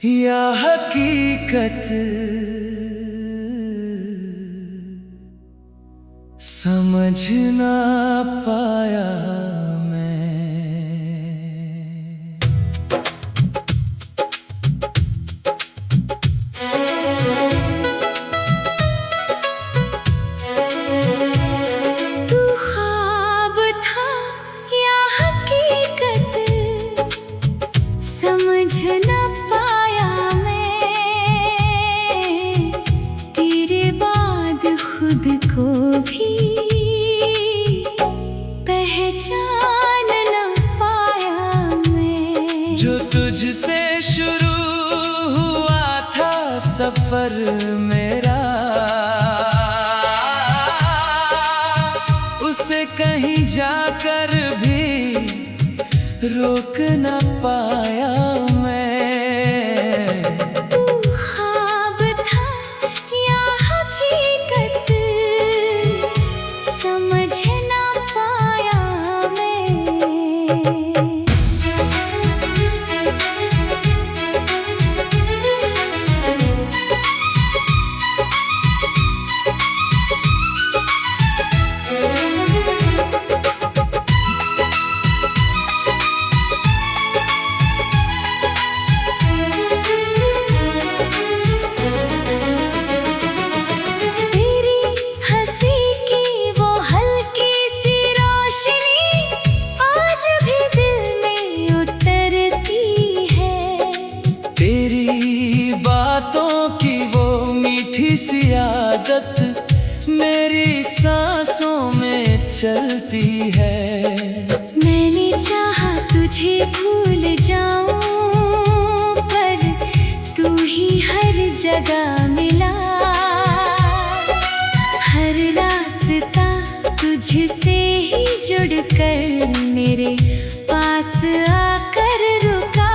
या हकीकत समझ ना पाया मैं। तू ख्वाब था या हकीकत समझ ना पाया मैं। तेरे बाद खुद को भी पहचान ना पाया मैं। जो तुझसे शुरू हुआ था सफर मेरा, उसे कहीं जाकर भी रोक ना पाया मैं। तू ख्वाब था या हकीकत समझ ना पाया मैं। सी आदत मेरी सांसों में चलती है। मैंने चाहा तुझे भूल जाऊं, पर तू ही हर जगह मिला। हर रास्ता तुझसे ही जुड़कर मेरे पास आकर रुका।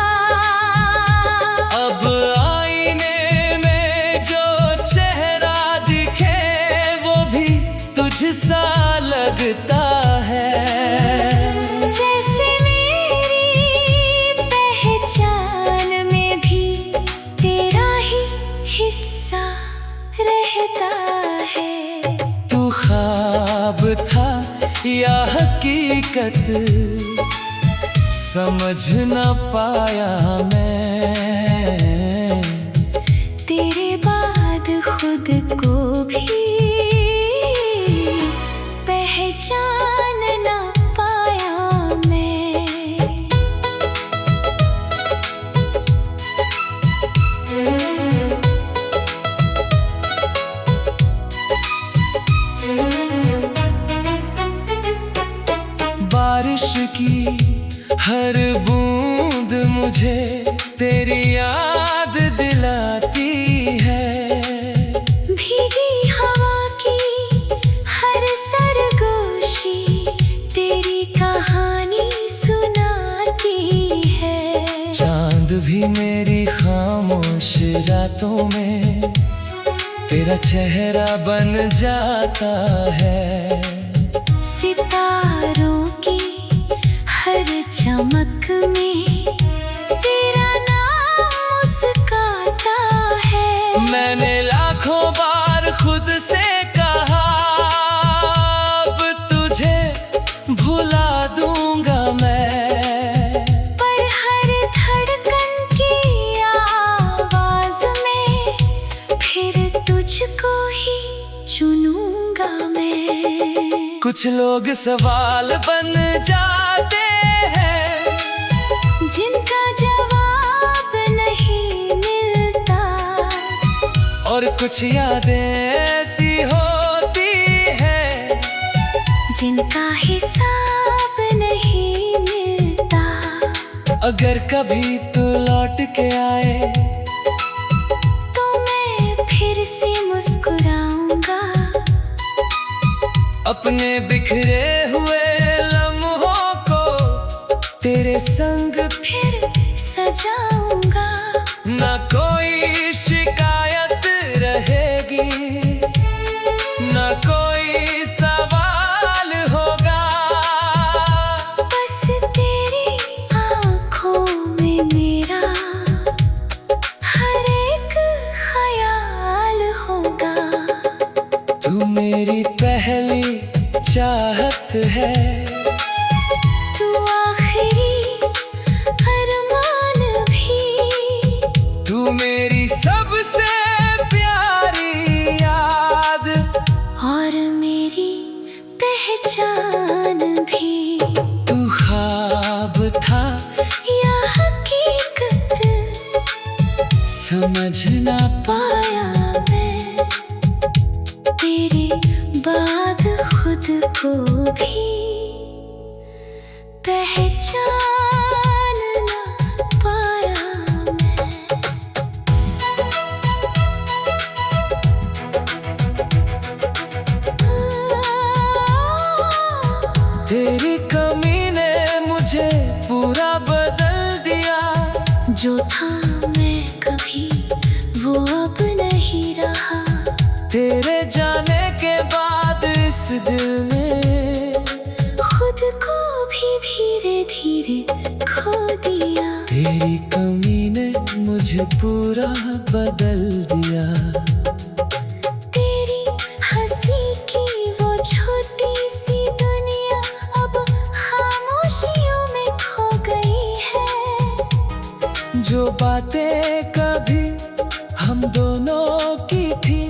अब आईने में जो चेहरा दिखे वो भी तुझसा लगता है। जैसे मेरी पहचान में भी तेरा ही हिस्सा रहता है। तू ख्वाब था या हकीकत समझ न पाया मैं। तेरे बाद खुद को भी पहचान ना पाया मैं। बारिश की हर बूंद मुझे तेरी याद दिलाती है। भीगी हवा की हर सरगोशी तेरी कहानी सुनाती है। चांद भी मेरी खामोश रातों में तेरा चेहरा बन जाता है। सितारों की हर चमक में तेरा नाम मुस्काता है। मैंने लाखों बार खुद से कहा अब तुझे भुला दूंगा मैं, पर हर धड़कन की आवाज में फिर तुझको ही चुनूंगा मैं। कुछ लोग सवाल बन जाते हैं जिनका जवाब नहीं मिलता, और कुछ यादें ऐसी होती हैं जिनका हिसाब नहीं मिलता। अगर कभी तू लौट के आए तो मैं फिर से मुस्कुराऊंगा। अपने बिखरे हुए लम्हों को तेरे संग फिर सजाऊंगा। ना कोई शिकायत रहेगी, ना कोई सवाल होगा। बस तेरी आंखों में मेरा है। तू आखिरी अरमान भी, तू मेरी सबसे प्यारी याद और मेरी पहचान भी। तू ख्वाब था या हकीकत, समझ ना पाया मैं तेरे बाद खुद को भी पहचान ना पाया मैं। तेरी कमी ने मुझे पूरा बदल दिया। जो था मैं कभी वो अब नहीं रहा। तेरे जाने के बाद इस दिल ने खुद को भी धीरे धीरे खो दिया। तेरी कमी ने मुझे पूरा बदल दिया। तेरी हंसी की वो छोटी सी दुनिया अब खामोशियों में खो गई है। जो बातें कभी हम दोनों की थी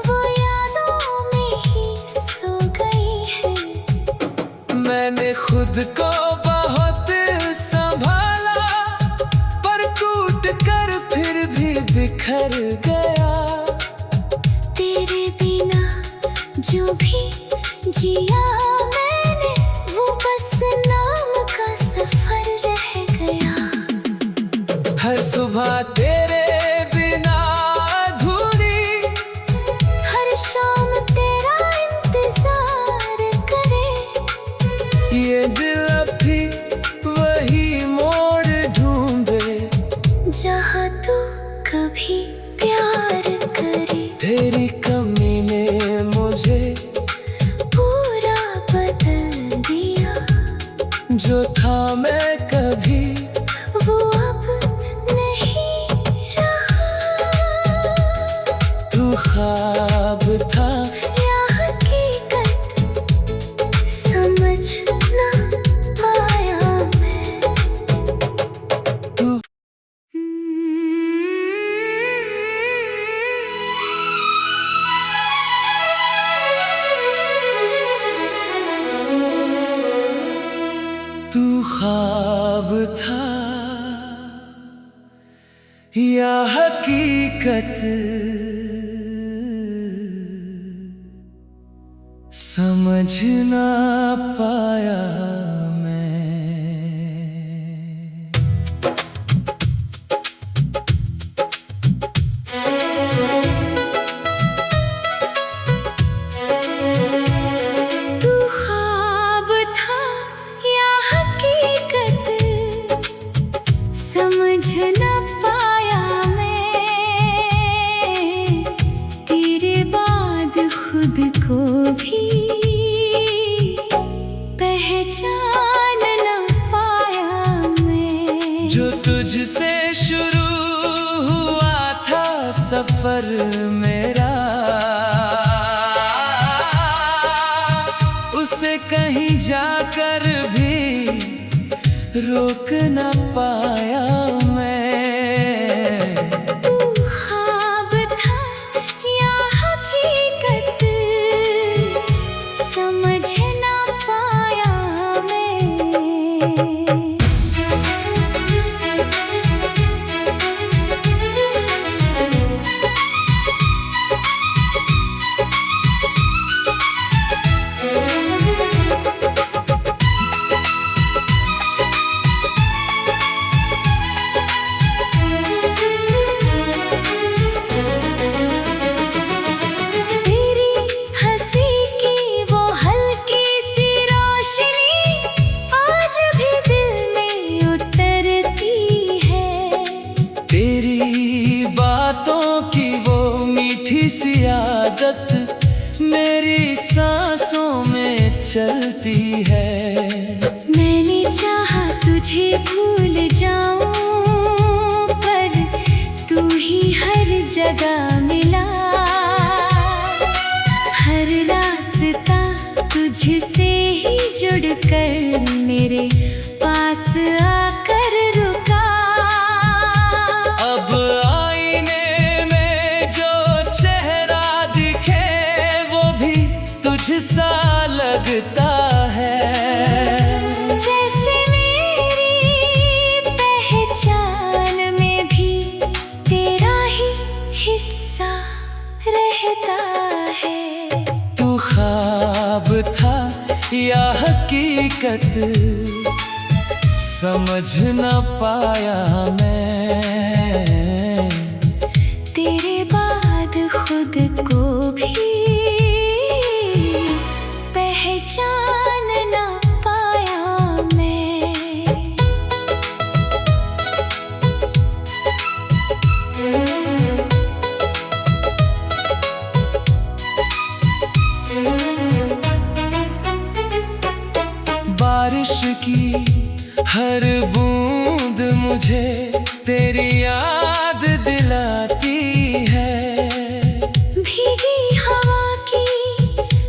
वो यादों में ही सो गई है। मैंने खुद को बहुत संभाला, पर टूट कर फिर भी बिखर गया। तेरे बिना जो भी जिया मैंने वो बस नाम का सफर रह गया। हर सुबह तेरे बिना अधूरी, हर शाम तेरा इंतजार करे। ये दिल अब भी वही मोड़ ढूंढे जहाँ तू कभी प्यार करे। तेरी कमी ने मुझे पूरा बदल दिया। जो था मैं कभी वो अब नहीं रहा। तू ख्वाब था या हकीकत, समझ ना पाया मैं। तू तू ख्वाब था या हकीकत, समझ ना पाया मैं। तू ख्वाब था या हकीकत, समझ न पाया मैं तेरे बाद खुद को भी पहचान न पाया मैं। जो तुझसे शुरू हुआ था सफर मेरा, उसे कहीं जाकर भी रोक न पाया मैं। तू ख्वाब था या हकीकत, समझ ना पाया मैं। तेरी हंसी की वो हल्की सी रोशनी आज भी दिल में उतरती है। तेरी बातों की वो मीठी सी आदत मेरी सांसों में चलती है। मैंने चाहा तुझे भूल जाऊं, पर तू ही हर जगह मिला। हर रास्ता तुझसे ही जुड़कर मेरे पास आकर रुका। अब आईने में जो चेहरा दिखे वो भी तुझसा लगता है। जैसे मेरी पहचान में भी तेरा ही हिस्सा रहता है। तू ख्वाब था या हकीकत समझ न पाया मैं। तेरे बाद खुद को भी पहचान न पाया मैं। बारिश की हर बूंद मुझे तेरी याद दिलाती है। भीगी हवा की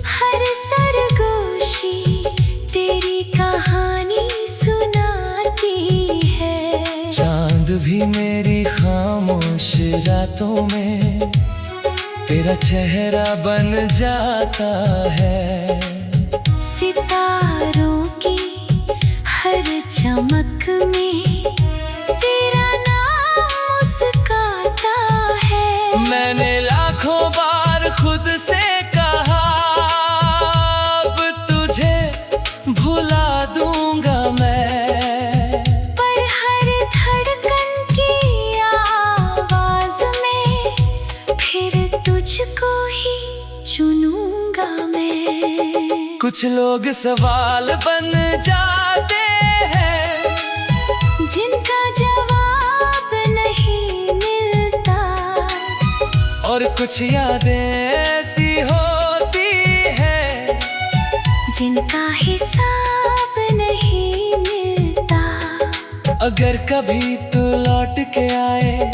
हर सरगोशी तेरी कहानी सुनाती है। चांद भी मेरी खामोश रातों में तेरा चेहरा बन जाता है। सितारों की हर चमक में तेरा नाम मुस्काता है। मैंने लाखों बार खुद से कहा अब तुझे भुला दूंगा मैं। पर हर धड़कन की आवाज में फिर तुझको ही चुनूंगा मैं। कुछ लोग सवाल बन जाते हैं जिनका जवाब नहीं मिलता। और कुछ यादें ऐसी होती हैं जिनका हिसाब नहीं मिलता। अगर कभी तू लौट के आए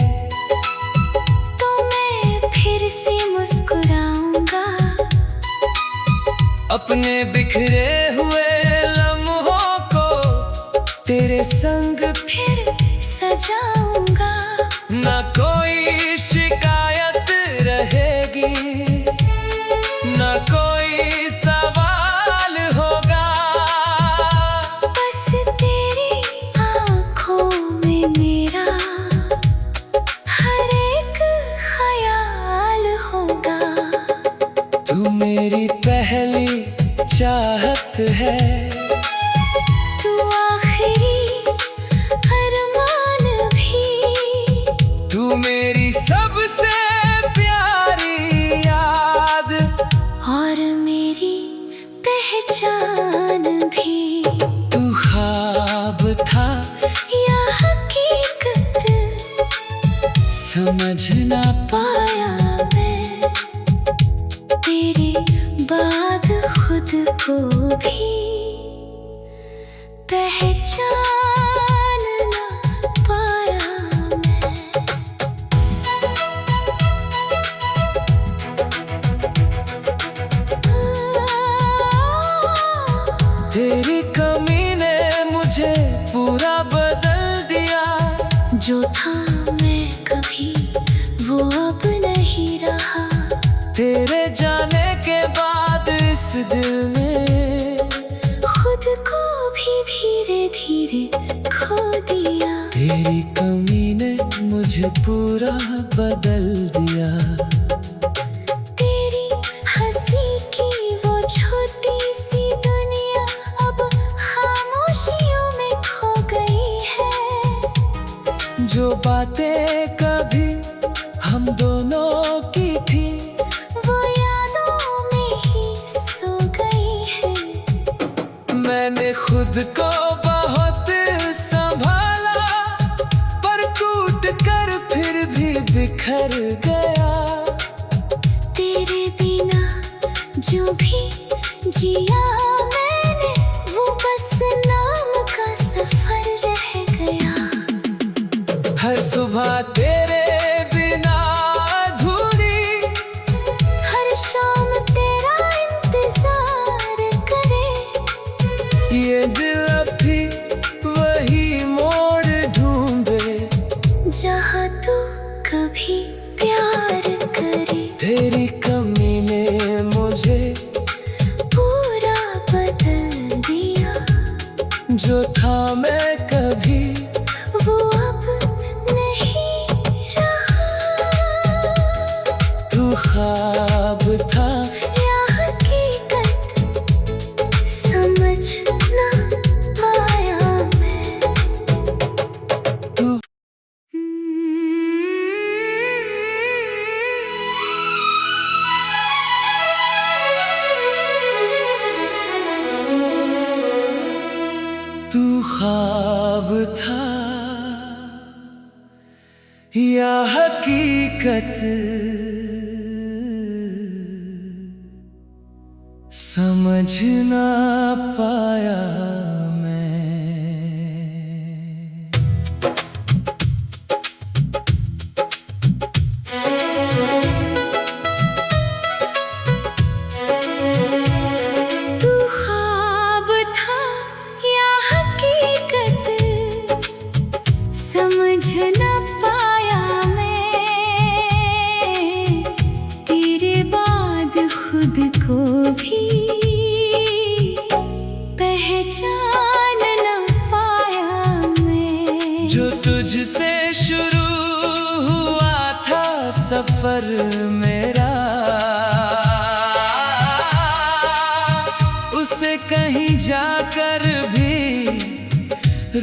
तो मैं फिर से मुस्कुराऊंगा। अपने बिखरे हुए लम्हों को तेरे संग फिर सजाऊंगा। ना कोई शिकायत रहेगी ना कोई सवाल होगा। बस तेरी आँखों में मेरा हर एक ख्याल होगा। तू मेरी पहली चाहत है। तू आखिरी अरमान भी। तू मेरी सबसे प्यारी याद और मेरी पहचान भी। तू ख्वाब था या हकीकत समझ ना पाया मैं। तेरे बाद खुद को भी पहचान ना पाया मैं। तेरी कमी ने मुझे पूरा बदल दिया। जो था मैं कभी वो अब नहीं रहा। तेरे जाने के बाद इस दिल में खुद को भी धीरे धीरे खो दिया। तेरी कमी ने मुझे पूरा बदल दिया। तेरी हंसी की वो छोटी सी दुनिया अब खामोशियों में खो गई है। जो बातें कभी हम दोनों की थी वो यादों में ही सो गई है। मैंने खुद को बहुत संभाला पर टूट कर फिर भी बिखर गया। तेरे बिना जो भी जिया मैंने वो बस नाम का सफर रह गया। हर सुबह तेरे बिना अधूरी, हर शाम तेरा इंतजार करे। जहाँ तू कभी प्यार करे। तेरी कमी ने मुझे पूरा बदल दिया, जो था मैं कभी वो अब नहीं रहा। तू ख्वाब था या हकीकत समझ ना पाया मैं। तू तू ख्वाब था या हकीकत समझ ना पाया मैं। तू ख्वाब था या हकीकत समझ न पाया मैं। तेरे बाद खुद को भी पहचान न पाया मैं। जो तुझसे शुरू हुआ था सफर मेरा, उसे कहीं जाकर भी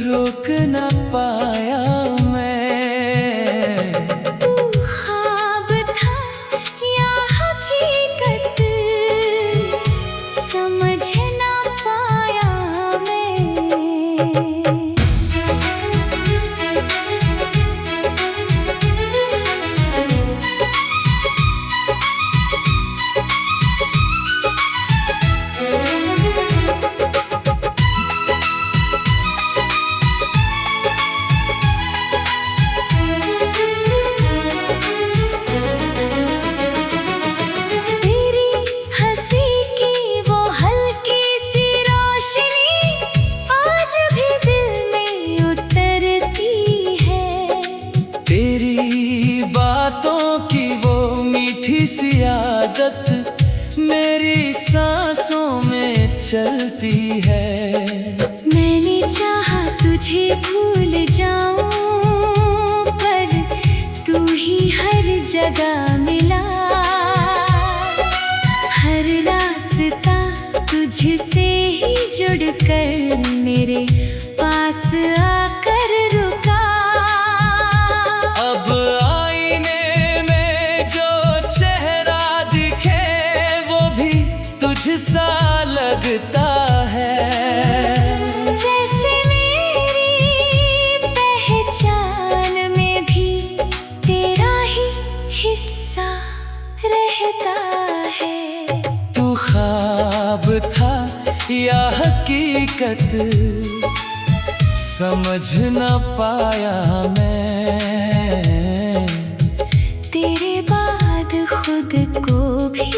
रोक न पाया मैं। तू ख्वाब था या हकीकत समझ न पाया मैं। तेरी हंसी की वो हल्की सी रोशनी आज भी दिल में उतरती है। तेरी बातों की वो मीठी सी आदत मेरी सांसों में चलती है। मैंने चाहा तुझे भूल जाऊं, पर तू ही हर जगह मिला। हर रास्ता तुझसे ही जुड़कर मेरे पास आकर रुका। अब आईने में जो चेहरा दिखे वो भी तुझसा लगता है। जैसे मेरी पहचान में भी तेरा ही हिस्सा रहता है। तू ख्वाब था या हकीकत समझ न पाया मैं। तेरे बाद खुद को भी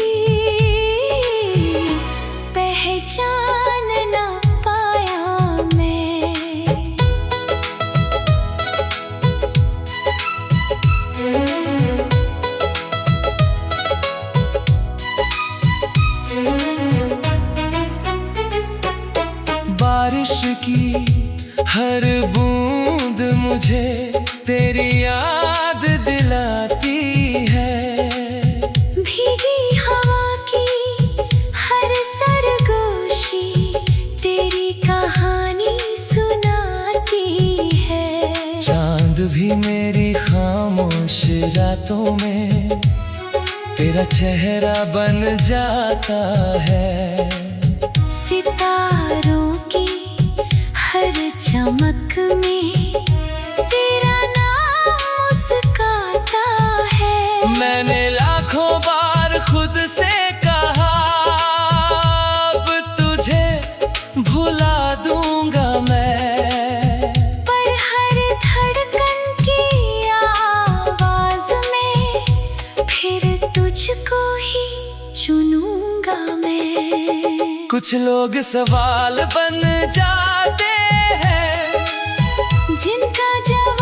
पहचान न पाया मैं। बारिश की हर बूंद मुझे तेरी याद दिलाती है। भीगी हवा की हर सरगोशी तेरी कहानी सुनाती है। चांद भी मेरी खामोश रातों में तेरा चेहरा बन जाता है। सितारों की हर चमक में तेरा नाम मुस्काता है। मैंने लाखों बार खुद से कहा अब तुझे भुला दूंगा मैं, पर हर धड़कन की आवाज में फिर तुझको ही चुनूंगा मैं। कुछ लोग सवाल बन जाते हैं जिनका जवाब